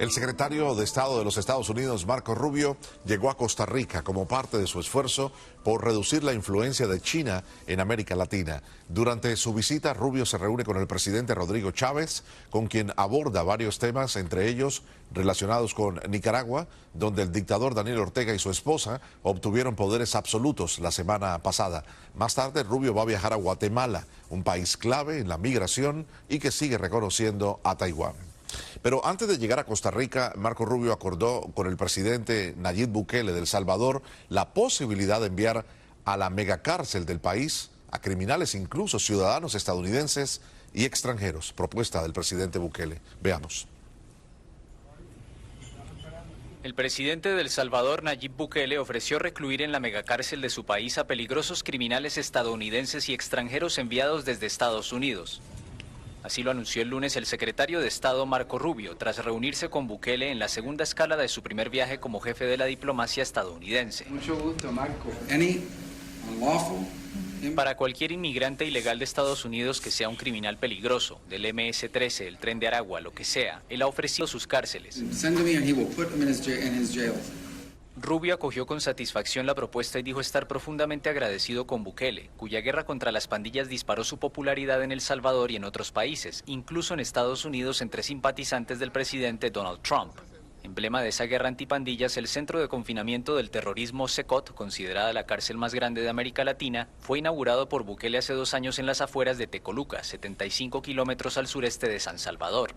El secretario de Estado de los Estados Unidos, Marco Rubio, llegó a Costa Rica como parte de su esfuerzo por reducir la influencia de China en América Latina. Durante su visita, Rubio se reúne con el presidente Rodrigo Chávez, con quien aborda varios temas, entre ellos relacionados con Nicaragua, donde el dictador Daniel Ortega y su esposa obtuvieron poderes absolutos la semana pasada. Más tarde, Rubio va a viajar a Guatemala, un país clave en la migración y que sigue reconociendo a Taiwán. Pero antes de llegar a Costa Rica, Marco Rubio acordó con el presidente Nayib Bukele de El Salvador la posibilidad de enviar a la megacárcel del país a criminales, incluso ciudadanos estadounidenses y extranjeros. Propuesta del presidente Bukele. Veamos. El presidente de El Salvador, Nayib Bukele, ofreció recluir en la megacárcel de su país a peligrosos criminales estadounidenses y extranjeros enviados desde Estados Unidos. Así lo anunció el lunes el secretario de Estado Marco Rubio, tras reunirse con Bukele en la segunda escala de su primer viaje como jefe de la diplomacia estadounidense. Mucho gusto, Marco. Para cualquier inmigrante ilegal de Estados Unidos que sea un criminal peligroso, del MS-13, el Tren de Aragua, lo que sea, él ha ofrecido sus cárceles. Rubio acogió con satisfacción la propuesta y dijo estar profundamente agradecido con Bukele, cuya guerra contra las pandillas disparó su popularidad en El Salvador y en otros países, incluso en Estados Unidos entre simpatizantes del presidente Donald Trump. Emblema de esa guerra antipandillas, el Centro de Confinamiento del Terrorismo SECOT, considerada la cárcel más grande de América Latina, fue inaugurado por Bukele hace 2 años en las afueras de Tecoluca, 75 kilómetros al sureste de San Salvador.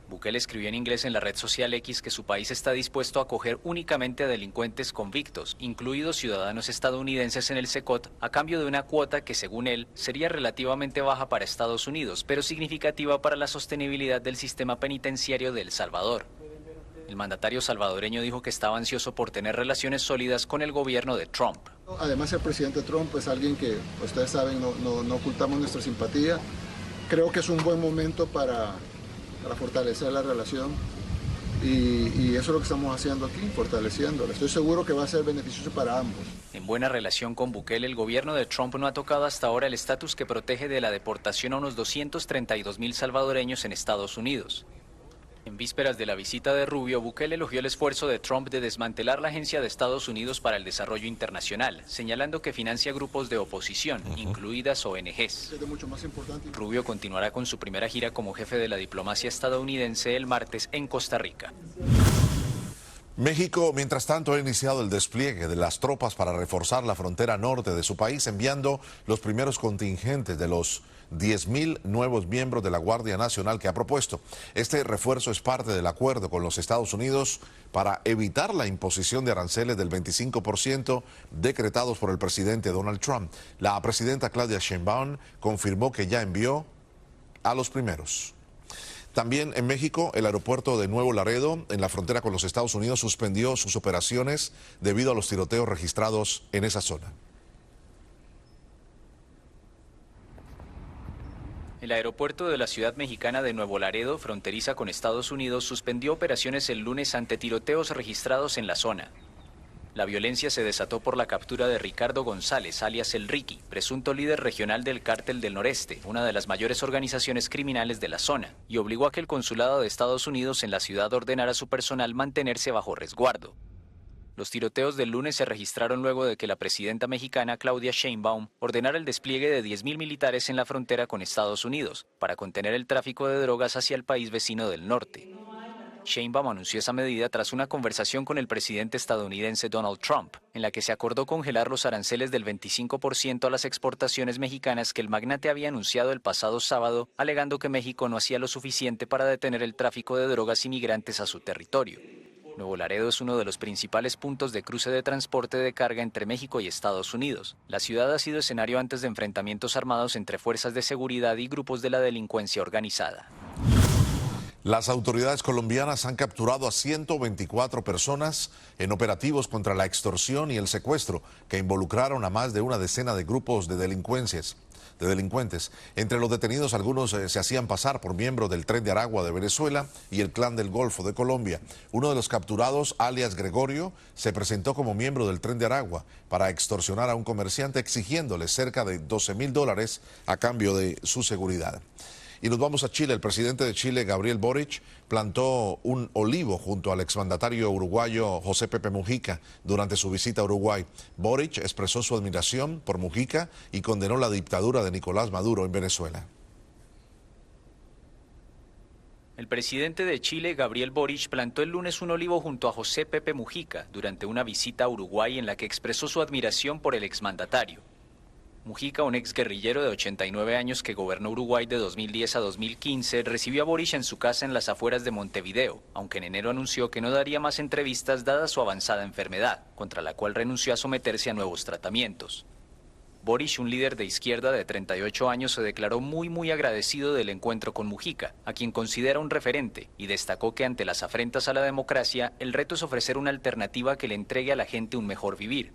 Bukele escribió en inglés en la red social X que su país está dispuesto a acoger únicamente a delincuentes convictos, incluidos ciudadanos estadounidenses en el SECOT, a cambio de una cuota que, según él, sería relativamente baja para Estados Unidos, pero significativa para la sostenibilidad del sistema penitenciario de El Salvador. El mandatario salvadoreño dijo que estaba ansioso por tener relaciones sólidas con el gobierno de Trump. Además, el presidente Trump es alguien que, ustedes saben, no ocultamos nuestra simpatía. Creo que es un buen momento para fortalecer la relación y eso es lo que estamos haciendo aquí, fortaleciéndola. Estoy seguro que va a ser beneficioso para ambos. En buena relación con Bukele, el gobierno de Trump no ha tocado hasta ahora el estatus que protege de la deportación a unos 232.000 salvadoreños en Estados Unidos. En vísperas de la visita de Rubio, Bukele elogió el esfuerzo de Trump de desmantelar la Agencia de Estados Unidos para el Desarrollo Internacional, señalando que financia grupos de oposición, incluidas ONGs. Rubio continuará con su primera gira como jefe de la diplomacia estadounidense el martes en Costa Rica. México, mientras tanto, ha iniciado el despliegue de las tropas para reforzar la frontera norte de su país, enviando los primeros contingentes de los 10.000 nuevos miembros de la Guardia Nacional que ha propuesto. Este refuerzo es parte del acuerdo con los Estados Unidos para evitar la imposición de aranceles del 25% decretados por el presidente Donald Trump. La presidenta Claudia Sheinbaum confirmó que ya envió a los primeros. También en México, el aeropuerto de Nuevo Laredo, en la frontera con los Estados Unidos, suspendió sus operaciones debido a los tiroteos registrados en esa zona. El aeropuerto de la ciudad mexicana de Nuevo Laredo, fronteriza con Estados Unidos, suspendió operaciones el lunes ante tiroteos registrados en la zona. La violencia se desató por la captura de Ricardo González, alias El Ricky, presunto líder regional del Cártel del Noreste, una de las mayores organizaciones criminales de la zona, y obligó a que el consulado de Estados Unidos en la ciudad ordenara a su personal mantenerse bajo resguardo. Los tiroteos del lunes se registraron luego de que la presidenta mexicana Claudia Sheinbaum ordenara el despliegue de 10.000 militares en la frontera con Estados Unidos para contener el tráfico de drogas hacia el país vecino del norte. Sheinbaum anunció esa medida tras una conversación con el presidente estadounidense Donald Trump, en la que se acordó congelar los aranceles del 25% a las exportaciones mexicanas que el magnate había anunciado el pasado sábado, alegando que México no hacía lo suficiente para detener el tráfico de drogas inmigrantes a su territorio. Nuevo Laredo es uno de los principales puntos de cruce de transporte de carga entre México y Estados Unidos. La ciudad ha sido escenario antes de enfrentamientos armados entre fuerzas de seguridad y grupos de la delincuencia organizada. Las autoridades colombianas han capturado a 124 personas en operativos contra la extorsión y el secuestro que involucraron a más de una decena de grupos de delincuentes. Entre los detenidos, algunos se hacían pasar por miembros del Tren de Aragua de Venezuela y el Clan del Golfo de Colombia. Uno de los capturados, alias Gregorio, se presentó como miembro del Tren de Aragua para extorsionar a un comerciante exigiéndole cerca de $12.000 a cambio de su seguridad. Y nos vamos a Chile. El presidente de Chile, Gabriel Boric, plantó un olivo junto al exmandatario uruguayo José Pepe Mujica durante su visita a Uruguay. Boric expresó su admiración por Mujica y condenó la dictadura de Nicolás Maduro en Venezuela. El presidente de Chile, Gabriel Boric, plantó el lunes un olivo junto a José Pepe Mujica durante una visita a Uruguay en la que expresó su admiración por el exmandatario. Mujica, un exguerrillero de 89 años que gobernó Uruguay de 2010 a 2015, recibió a Boric en su casa en las afueras de Montevideo, aunque en enero anunció que no daría más entrevistas dada su avanzada enfermedad, contra la cual renunció a someterse a nuevos tratamientos. Boric, un líder de izquierda de 38 años, se declaró muy agradecido del encuentro con Mujica, a quien considera un referente, y destacó que ante las afrentas a la democracia, el reto es ofrecer una alternativa que le entregue a la gente un mejor vivir.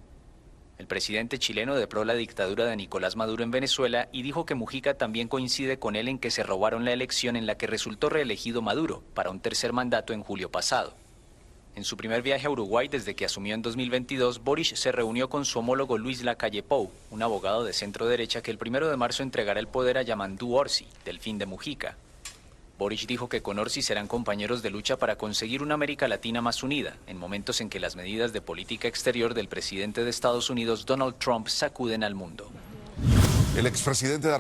El presidente chileno deploró la dictadura de Nicolás Maduro en Venezuela y dijo que Mujica también coincide con él en que se robaron la elección en la que resultó reelegido Maduro para un tercer mandato en julio pasado. En su primer viaje a Uruguay desde que asumió en 2022, Boric se reunió con su homólogo Luis Lacalle Pou, un abogado de centro derecha que el 1 de marzo entregará el poder a Yamandú Orsi, delfín de Mujica. Boric dijo que con Orsi serán compañeros de lucha para conseguir una América Latina más unida, en momentos en que las medidas de política exterior del presidente de Estados Unidos, Donald Trump, sacuden al mundo. El expresidente de